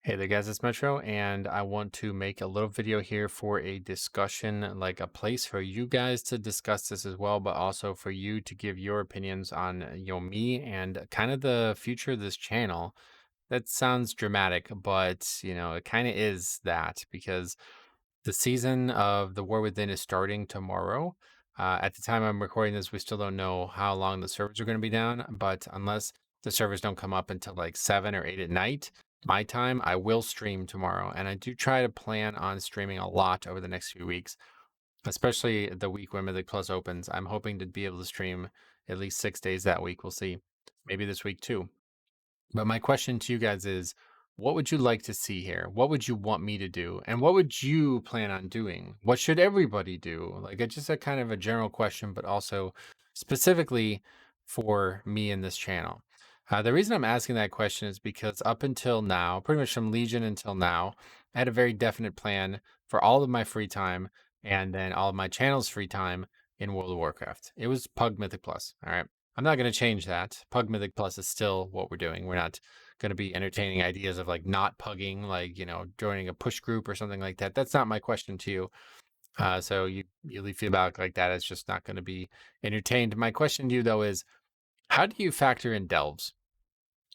Hey there guys, it's Metro, and I want to make a little video here for a discussion, like a place for you guys to discuss this as well, but also for you to give your opinions on, me and kind of the future of this channel. That sounds dramatic, but it kind of is that because the season of The War Within is starting tomorrow. At the time I'm recording this, we still don't know how long the servers are going to be down, but unless the servers don't come up until like 7 or 8 at night, my time, I will stream tomorrow. And I do try to plan on streaming a lot over the next few weeks, especially the week when Mythic Plus opens. I'm hoping to be able to stream at least 6 days that week. We'll see. Maybe this week too. But my question to you guys is, what would you like to see here? What would you want me to do? And what would you plan on doing? What should everybody do? Like, it's just a kind of a general question, but also specifically for me in this channel. The reason I'm asking that question is because up until now, pretty much from Legion until now, I had a very definite plan for all of my free time and then all of my channel's free time in World of Warcraft. It was Pug Mythic Plus. All right. I'm not going to change that. Pug Mythic Plus is still what we're doing. We're not going to be entertaining ideas of like not pugging, like, joining a push group or something like that. That's not my question to you. So you leave feedback like that. It's just not going to be entertained. My question to you though is, how do you factor in delves?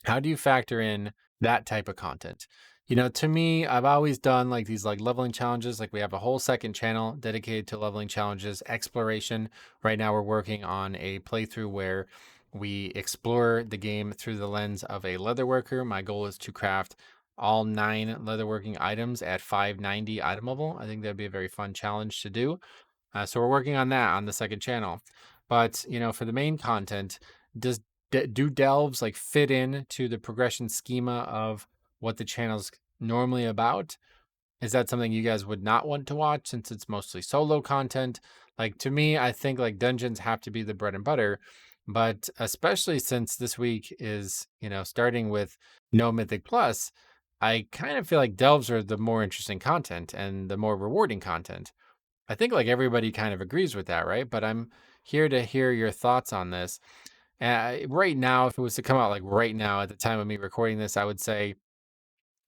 How do you factor in that type of content? To me, I've always done like these like leveling challenges. Like we have a whole second channel dedicated to leveling challenges, exploration. Right now we're working on a playthrough where we explore the game through the lens of a leatherworker. My goal is to craft all 9 leatherworking items at 590 item level. I think that'd be a very fun challenge to do. So we're working on that on the second channel. But for the main content, does do delves like fit in to the progression schema of what the channel's normally about? Is that something you guys would not want to watch since it's mostly solo content? Like to me, I think like dungeons have to be the bread and butter, but especially since this week is, starting with no Mythic Plus, I kind of feel like delves are the more interesting content and the more rewarding content. I think like everybody kind of agrees with that, right? But I'm here to hear your thoughts on this. Right now, if it was to come out like right now at the time of me recording this, I would say,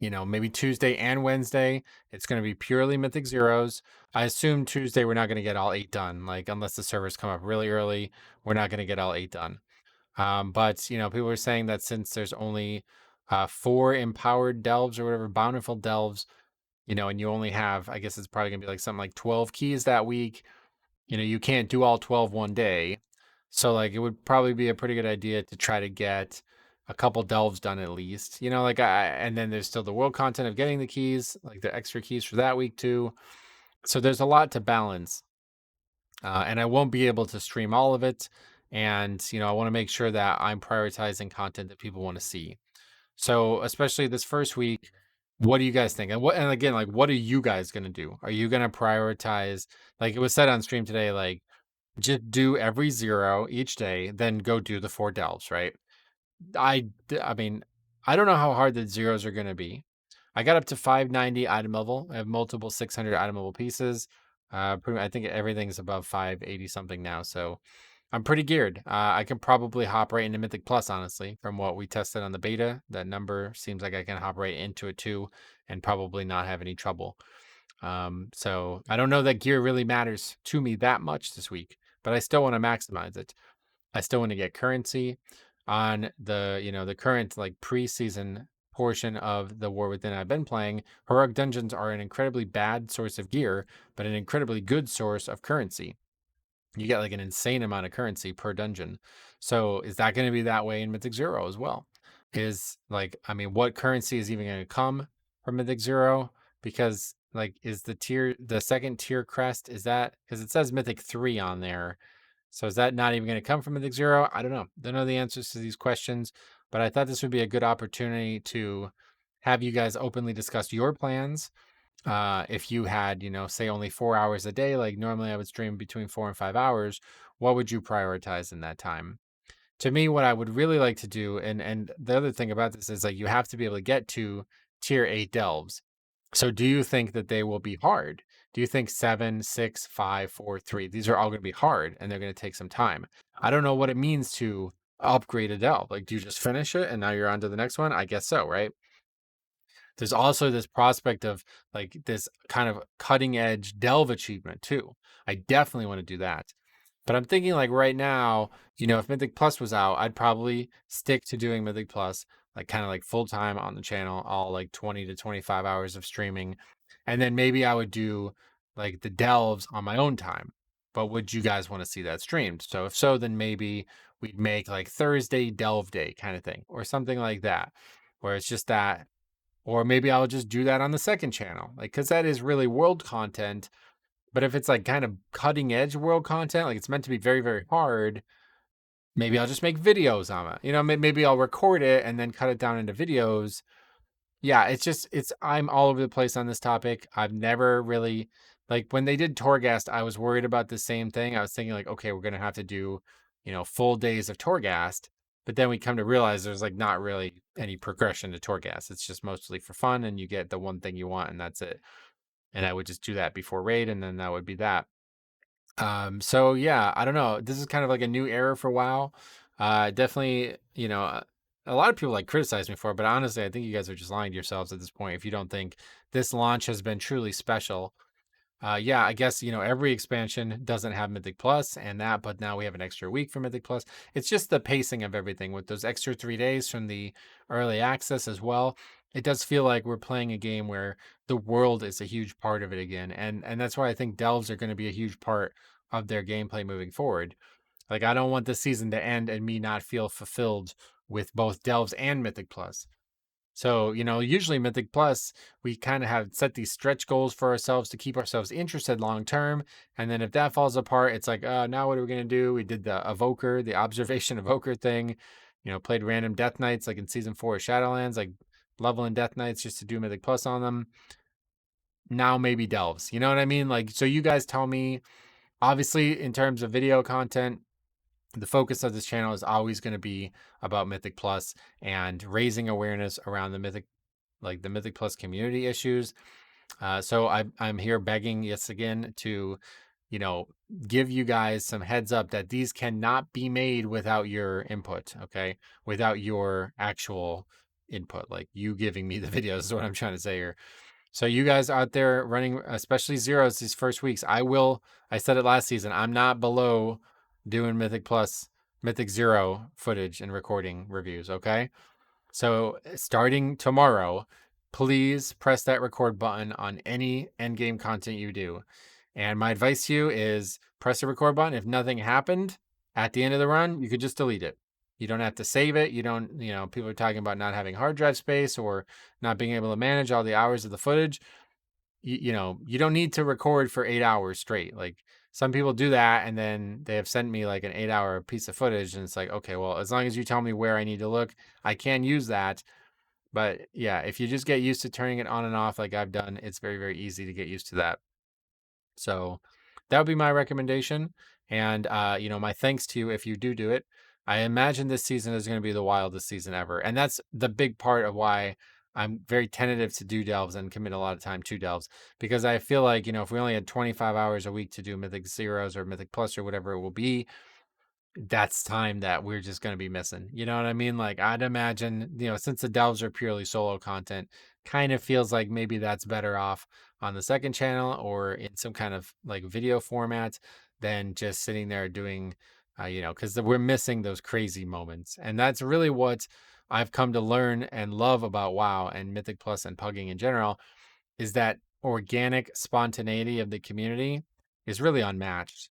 maybe Tuesday and Wednesday, it's going to be purely Mythic Zeros. I assume Tuesday we're not going to get all 8 done. Like unless the servers come up really early, we're not going to get all 8 done. But people are saying that since there's only 4 empowered delves or whatever, bountiful delves, and you only have, I guess it's probably gonna be like something like 12 keys that week. You can't do all 12 one day. So like it would probably be a pretty good idea to try to get a couple delves done at least. And then there's still the world content of getting the keys, like the extra keys for that week too. So there's a lot to balance. And I won't be able to stream all of it. And I want to make sure that I'm prioritizing content that people want to see. So, especially this first week, what do you guys think? And again, like what are you guys going to do? Are you going to prioritize, like it was said on stream today, like just do every zero each day, then go do the 4 delves, right? I mean, I don't know how hard the zeros are going to be. I got up to 590 item level. I have multiple 600 item level pieces. I think everything's above 580 something now, so I'm pretty geared. I can probably hop right into Mythic Plus, honestly, from what we tested on the beta. That number seems like I can hop right into it too, and probably not have any trouble. So I don't know that gear really matters to me that much this week, but I still want to maximize it. I still want to get currency on the current like preseason portion of the War Within I've been playing. Heroic dungeons are an incredibly bad source of gear, but an incredibly good source of currency. You get like an insane amount of currency per dungeon. So is that going to be that way in Mythic Zero as well? Is like, I mean, what currency is even going to come from Mythic Zero? Because like, is the second tier crest, is that, because it says Mythic 3 on there. So is that not even going to come from Mythic Zero? I don't know. Don't know the answers to these questions, but I thought this would be a good opportunity to have you guys openly discuss your plans. If you had, say only 4 hours a day, like normally I would stream between 4 and 5 hours, what would you prioritize in that time? To me, what I would really like to do, and the other thing about this is like you have to be able to get to tier 8 delves. So do you think that they will be hard? Do you think 7, 6, 5, 4, 3, these are all going to be hard and they're going to take some time? I don't know what it means to upgrade a delve. Like, do you just finish it and now you're on to the next one? I guess so, right? there's also this prospect of like this kind of cutting edge delve achievement too. I definitely want to do that. But I'm thinking like right now, if Mythic Plus was out, I'd probably stick to doing Mythic Plus, like kind of like full time on the channel, all like 20 to 25 hours of streaming. And then maybe I would do like the delves on my own time. But would you guys want to see that streamed? So if so, then maybe we'd make like Thursday delve day kind of thing or something like that, where it's just that. Or maybe I'll just do that on the second channel, like, because that is really world content. But if it's like kind of cutting edge world content, like it's meant to be very, very hard, maybe I'll just make videos on it. Maybe I'll record it and then cut it down into videos. Yeah, I'm all over the place on this topic. I've never really, like when they did Torghast, I was worried about the same thing. I was thinking like, okay, we're going to have to do, full days of Torghast. But then we come to realize there's like not really any progression to Torghast. It's just mostly for fun and you get the one thing you want and that's it. And I would just do that before raid and then that would be that. So yeah, I don't know. This is kind of like a new era for WoW. Definitely, a lot of people like criticize me for it, but honestly, I think you guys are just lying to yourselves at this point if you don't think this launch has been truly special. Yeah, I guess, every expansion doesn't have Mythic Plus and that, but now we have an extra week for Mythic Plus. It's just the pacing of everything with those extra 3 days from the early access as well. It does feel like we're playing a game where the world is a huge part of it again. And that's why I think delves are going to be a huge part of their gameplay moving forward. Like, I don't want this season to end and me not feel fulfilled with both delves and Mythic Plus. So, usually Mythic Plus, we kind of have set these stretch goals for ourselves to keep ourselves interested long term. And then if that falls apart, it's like, now what are we going to do? We did the Evoker, the observation Evoker thing, played random Death Knights like in season 4 of Shadowlands, like leveling Death Knights just to do Mythic Plus on them. Now maybe delves. You know what I mean? Like, so you guys tell me, obviously, in terms of video content, the focus of this channel is always going to be about Mythic Plus and raising awareness around the Mythic Plus community issues. So I'm here begging yes again to, you know, give you guys some heads up that these cannot be made without your input. Okay, without your actual input, like you giving me the videos is what I'm trying to say here. So you guys out there running, especially zeros these first weeks, I said it last season, I'm not below doing Mythic Plus, Mythic Zero footage and recording reviews, okay? So starting tomorrow, please press that record button on any endgame content you do. And my advice to you is press the record button. If nothing happened at the end of the run, you could just delete it. You don't have to save it. You don't, people are talking about not having hard drive space or not being able to manage all the hours of the footage. You don't need to record for 8 hours straight. Like some people do that and then they have sent me like an 8 hour piece of footage and it's like, okay, well, as long as you tell me where I need to look, I can use that. But yeah, if you just get used to turning it on and off like I've done, it's very, very easy to get used to that. So that would be my recommendation. And, my thanks to you if you do it. I imagine this season is going to be the wildest season ever. And that's the big part of why I'm very tentative to do delves and commit a lot of time to delves. Because I feel like, if we only had 25 hours a week to do Mythic Zeros or Mythic Plus or whatever it will be, that's time that we're just going to be missing. You know what I mean? Like I'd imagine, since the delves are purely solo content, kind of feels like maybe that's better off on the second channel or in some kind of like video format than just sitting there doing, because we're missing those crazy moments. And that's really what I've come to learn and love about WoW and Mythic Plus and pugging in general is that organic spontaneity of the community is really unmatched.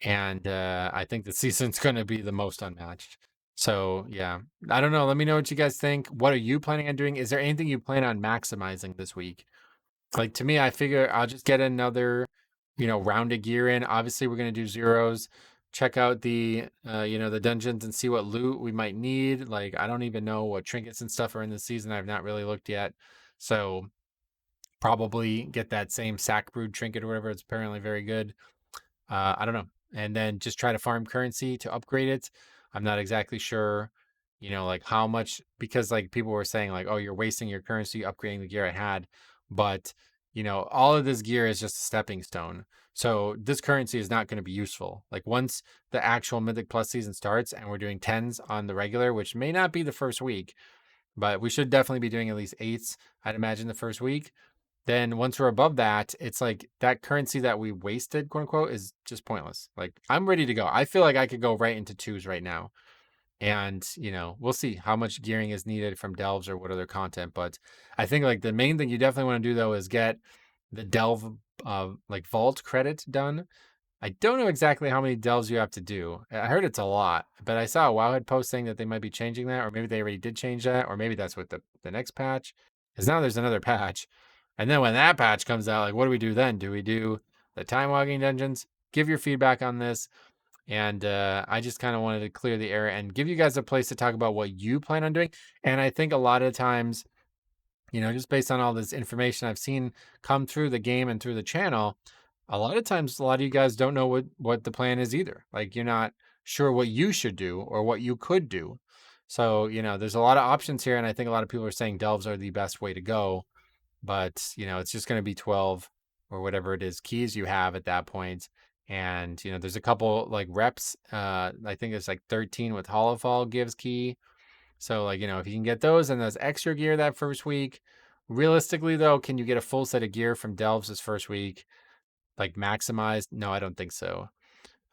And I think the season's going to be the most unmatched. So yeah, I don't know. Let me know what you guys think. What are you planning on doing? Is there anything you plan on maximizing this week? Like to me, I figure I'll just get another, round of gear in. Obviously, we're going to do zeros. Check out the dungeons and see what loot we might need. Like I don't even know what trinkets and stuff are in the season. I've not really looked yet. So probably get that same sack brood trinket or whatever. It's apparently very good. I don't know. And then just try to farm currency to upgrade it. I'm not exactly sure, like how much, because like people were saying like, oh, you're wasting your currency upgrading the gear I had. But, all of this gear is just a stepping stone. So this currency is not going to be useful. Like once the actual Mythic Plus season starts and we're doing 10s on the regular, which may not be the first week, but we should definitely be doing at least 8s, I'd imagine, the first week. Then once we're above that, it's like that currency that we wasted, quote unquote, is just pointless. Like I'm ready to go. I feel like I could go right into 2s right now. And, we'll see how much gearing is needed from delves or what other content. But I think like the main thing you definitely want to do though is get the delve like vault credit done. I don't know exactly how many delves you have to do. I heard it's a lot, but I saw a Wowhead post saying that they might be changing that, or maybe they already did change that, or maybe that's with the next patch. Because now there's another patch. And then when that patch comes out, like what do we do then? Do we do the time walking dungeons? Give your feedback on this. And I just kind of wanted to clear the air and give you guys a place to talk about what you plan on doing. And I think a lot of times, just based on all this information I've seen come through the game and through the channel, a lot of times, a lot of you guys don't know what the plan is either. Like you're not sure what you should do or what you could do. So, there's a lot of options here. And I think a lot of people are saying delves are the best way to go. But, it's just going to be 12 or whatever it is keys you have at that point. And, there's a couple like reps. I think it's like 13 with Holofall gives key. So like, if you can get those and those extra gear that first week, realistically though, can you get a full set of gear from delves this first week? Like maximized? No, I don't think so.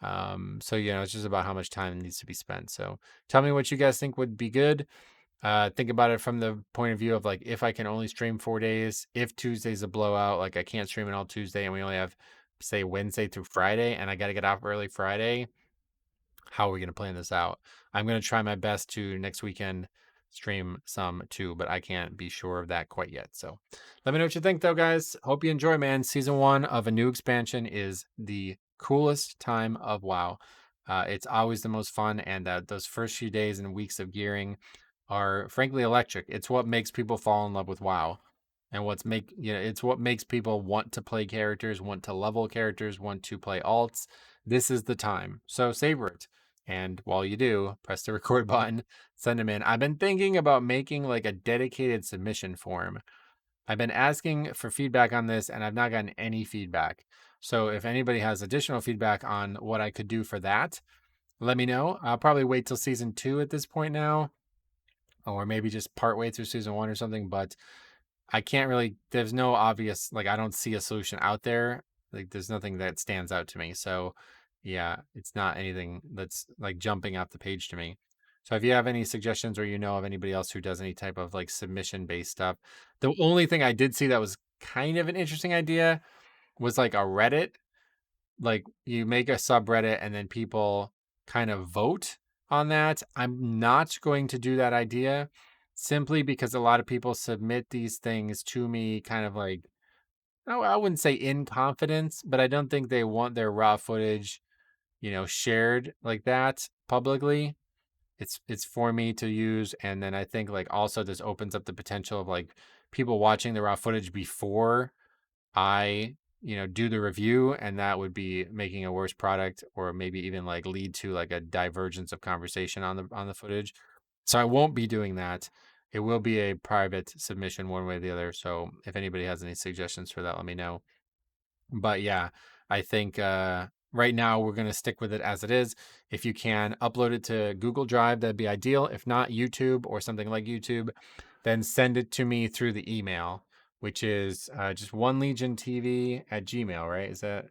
So it's just about how much time needs to be spent. So tell me what you guys think would be good. Think about it from the point of view of like if I can only stream 4 days, if Tuesday's a blowout, like I can't stream it all Tuesday and we only have say Wednesday through Friday and I got to get off early Friday, how are we going to plan this out? I'm going to try my best to next weekend stream some too, but I can't be sure of that quite yet. So let me know what you think though, guys. Hope you enjoy, man. Season 1 of a new expansion is the coolest time of WoW. It's always the most fun, and those first few days and weeks of gearing are frankly electric. It's what makes people fall in love with WoW. And it's what makes people want to play characters, want to level characters, want to play alts. This is the time. So savor it. And while you do, press the record button, send them in. I've been thinking about making like a dedicated submission form. I've been asking for feedback on this and I've not gotten any feedback. So if anybody has additional feedback on what I could do for that, let me know. I'll probably wait till season 2 at this point now, or maybe just part way through season 1 or something. But I can't really, there's no obvious, like, I don't see a solution out there. Like, there's nothing that stands out to me. So, yeah, it's not anything that's like jumping off the page to me. So, if you have any suggestions or you know of anybody else who does any type of like submission based stuff, the only thing I did see that was kind of an interesting idea was like a Reddit. Like, you make a subreddit and then people kind of vote on that. I'm not going to do that idea simply because a lot of people submit these things to me kind of like, oh, I wouldn't say in confidence, but I don't think they want their raw footage, shared like that publicly. It's for me to use, and then I think like also this opens up the potential of like people watching the raw footage before I, do the review, and that would be making a worse product, or maybe even like lead to like a divergence of conversation on the footage. So I won't be doing that. It will be a private submission one way or the other. So if anybody has any suggestions for that, let me know. But yeah, I think right now we're going to stick with it as it is. If you can upload it to Google Drive, that'd be ideal. If not, YouTube or something like YouTube, then send it to me through the email, which is just onelegiontv@gmail, right? Is that,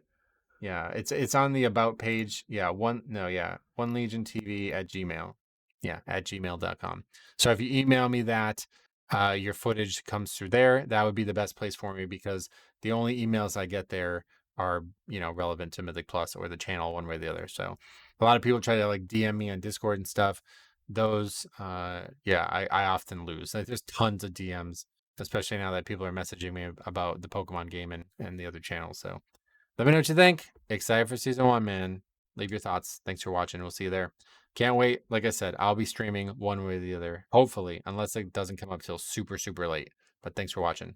yeah, it's on the about page. Yeah, onelegiontv@gmail. Yeah, at gmail.com. So if you email me that, your footage comes through there. That would be the best place for me because the only emails I get there are, relevant to Mythic Plus or the channel one way or the other. So a lot of people try to like DM me on Discord and stuff. Those, yeah, I often lose. Like, there's tons of DMs, especially now that people are messaging me about the Pokemon game and the other channels. So let me know what you think. Excited for season 1, man. Leave your thoughts. Thanks for watching. We'll see you there. Can't wait. Like I said, I'll be streaming one way or the other, hopefully, unless it doesn't come up till super, super late. But thanks for watching.